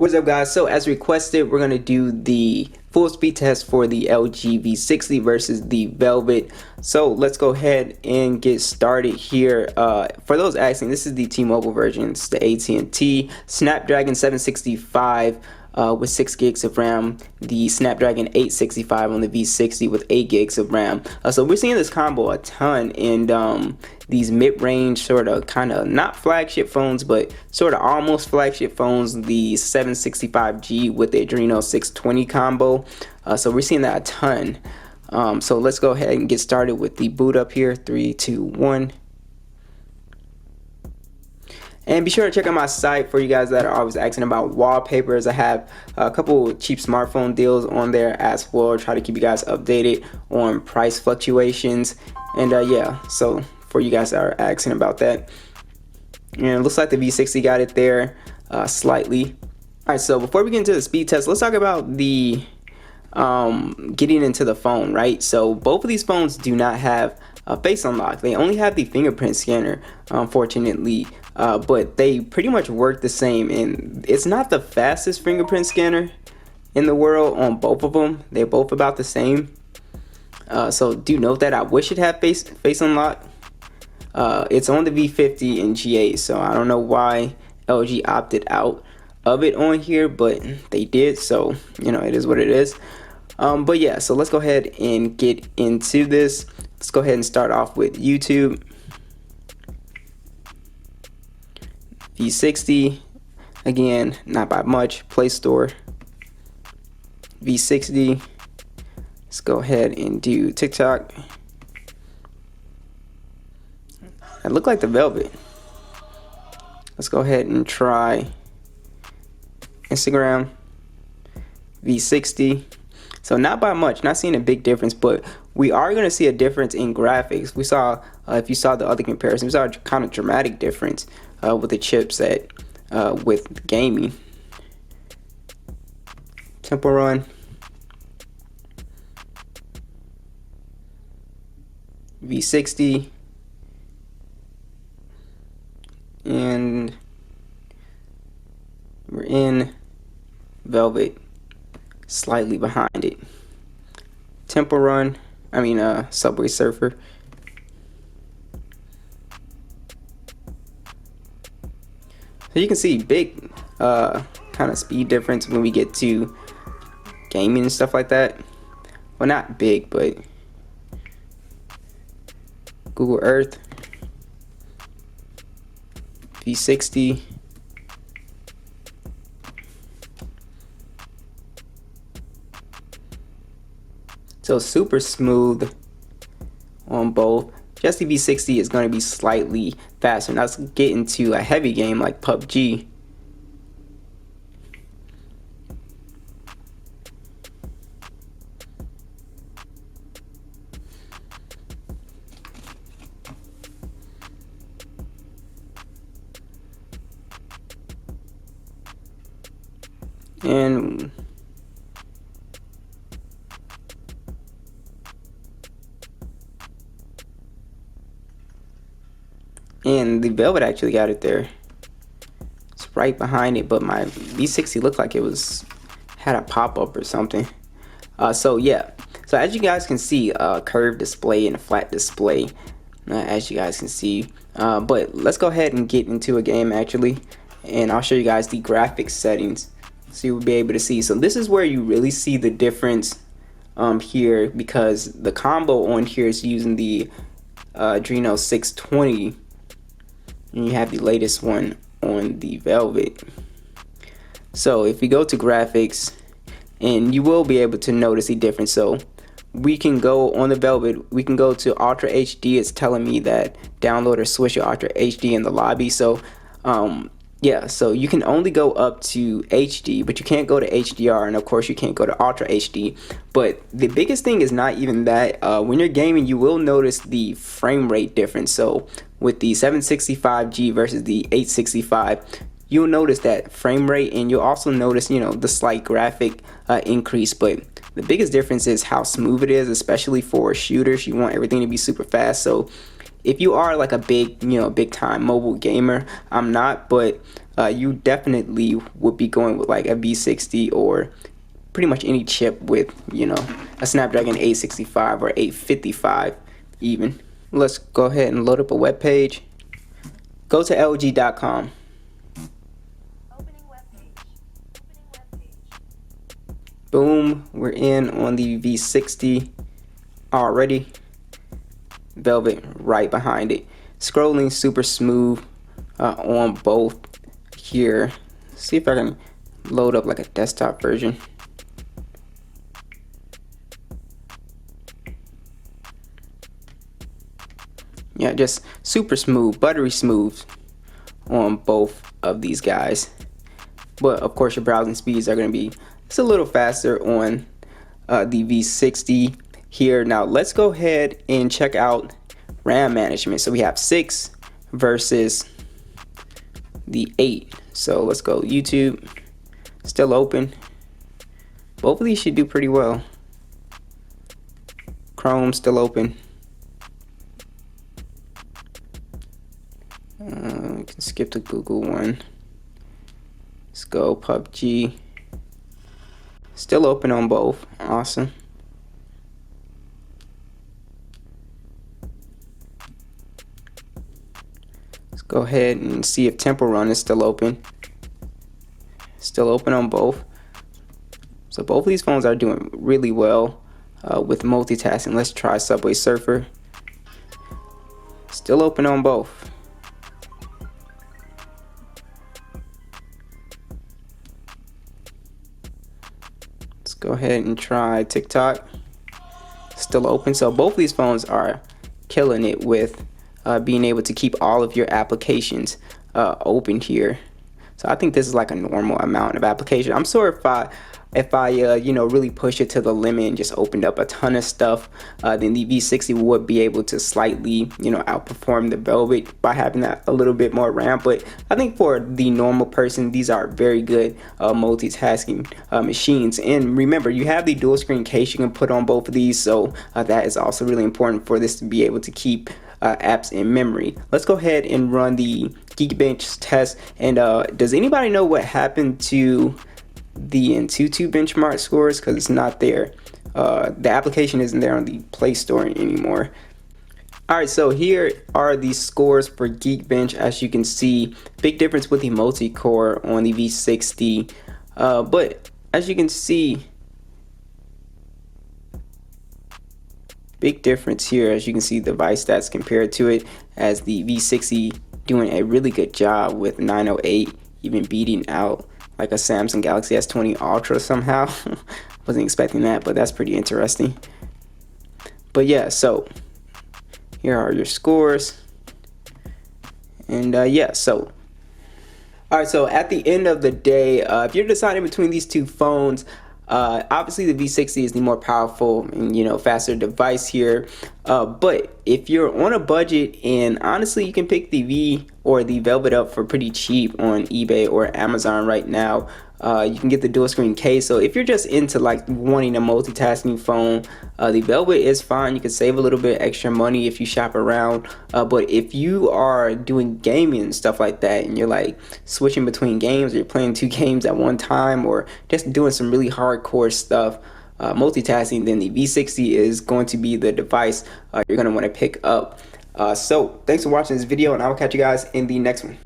What's up, guys? So as requested, we're going to do the full speed test for the LG V60 versus the Velvet. So let's go ahead and get started here. For those asking, this is the T-Mobile version. It's the AT&T Snapdragon 765 with 6 gigs of RAM, the Snapdragon 865 on the V60 with 8 gigs of RAM. So we're seeing this combo a ton in these mid-range sort of kind of not flagship phones, but sort of almost flagship phones, the 765G with the Adreno 620 combo. So we're seeing that a ton. So let's go ahead and get started with the boot up here. 3, 2, 1. And be sure to check out my site for you guys that are always asking about wallpapers. I have a couple cheap smartphone deals on there as well. Try to keep you guys updated on price fluctuations. And yeah, so for you guys that are asking about that. And it looks like the V60 got it there slightly. Alright, so before we get into the speed test, let's talk about the getting into the phone, right? So both of these phones do not have a face unlock. They only have the fingerprint scanner, unfortunately. But they pretty much work the same, and it's not the fastest fingerprint scanner in the world on both of them. They're both about the same. So do note that I wish it had face unlock. It's on the V50 and G8, so I don't know why LG opted out of it on here, but they did, so you know, it is what it is. But yeah, so let's go ahead and get into this. Let's go ahead and start off with YouTube. V60, again, not by much. Play Store, V60. Let's go ahead and do TikTok. I look like the Velvet. Let's go ahead and try Instagram, V60. So not by much, not seeing a big difference, but we are going to see a difference in graphics. We saw, if you saw the other comparison, we saw a kind of dramatic difference with the chipset with gaming. Temple Run, V60, and we're in Velvet, slightly behind it. Temple Run, Subway Surfer. So you can see big kind of speed difference when we get to gaming and stuff like that. Well, not big, but Google Earth, V60. So super smooth on both. Just the V60 is going to be slightly faster. Now let's get into a heavy game like PUBG. And the Velvet actually got it there. It's right behind it, but my V60 looked like it had a pop-up or something. So yeah, so as you guys can see, curved display and a flat display, as you guys can see. But let's go ahead and get into a game actually, and I'll show you guys the graphics settings so you'll be able to see. So this is where you really see the difference here, because the combo on here is using the Adreno 620. And you have the latest one on the Velvet. So if we go to graphics, and you will be able to notice the difference. So we can go on the Velvet, we can go to Ultra HD. It's telling me that download or switch to Ultra HD in the lobby. So yeah, so you can only go up to HD, but you can't go to HDR, and of course you can't go to Ultra HD. But the biggest thing is not even that. When you're gaming, you will notice the frame rate difference. So with the 765G versus the 865, you'll notice that frame rate, and you'll also notice, you know, the slight graphic increase. But the biggest difference is how smooth it is, especially for shooters. You want everything to be super fast. So if you are like a big, big time mobile gamer, I'm not, but you definitely would be going with like a V60 or pretty much any chip with, a Snapdragon 865 or 855 even. Let's go ahead and load up a web page. Go to LG.com. Boom, we're in on the V60 already. Velvet right behind it. Scrolling super smooth on both here. See if I can load up like a desktop version. Yeah, just super smooth, buttery smooth on both of these guys. But of course your browsing speeds are going to be just a little faster on the V60 here. Now let's go ahead and check out RAM management. So we have 6 versus the 8. So let's go YouTube, still open. Both of these should do pretty well. Chrome still open. We can skip the Google one. Let's go PUBG. Still open on both. Awesome. Let's go ahead and see if Temple Run is still open. Still open on both. So both of these phones are doing really well with multitasking. Let's try Subway Surfer. Still open on both. Let's go ahead and try TikTok. Still open. So both of these phones are killing it with being able to keep all of your applications open here. So I think this is like a normal amount of application. I'm sure if I really push it to the limit and just opened up a ton of stuff, then the V60 would be able to slightly outperform the Velvet by having that a little bit more RAM. But I think for the normal person, these are very good multitasking machines. And remember, you have the dual screen case you can put on both of these, so that is also really important for this to be able to keep apps in memory. Let's go ahead and run the Geekbench test. And does anybody know what happened to the Antutu benchmark scores? Because it's not there. The application isn't there on the Play Store anymore. Alright, so here are the scores for Geekbench. As you can see, big difference with the multi-core on the V60. But as you can see, big difference here. As you can see, the device stats compared to it, as the V60 doing a really good job with 908, even beating out like a Samsung Galaxy S20 Ultra somehow. Wasn't expecting that, but that's pretty interesting. But yeah, so here are your scores. And yeah, so alright, so at the end of the day, if you're deciding between these two phones, obviously the V60 is the more powerful and faster device here, but if you're on a budget, and honestly you can pick the V or the Velvet up for pretty cheap on eBay or Amazon right now. You can get the dual screen case. So if you're just into like wanting a multitasking phone, the Velvet is fine. You can save a little bit extra money if you shop around, but if you are doing gaming and stuff like that, and you're like switching between games, or you're playing 2 games at one time, or just doing some really hardcore stuff, multitasking, then the V60 is going to be the device you're going to want to pick up. So thanks for watching this video, and I will catch you guys in the next one.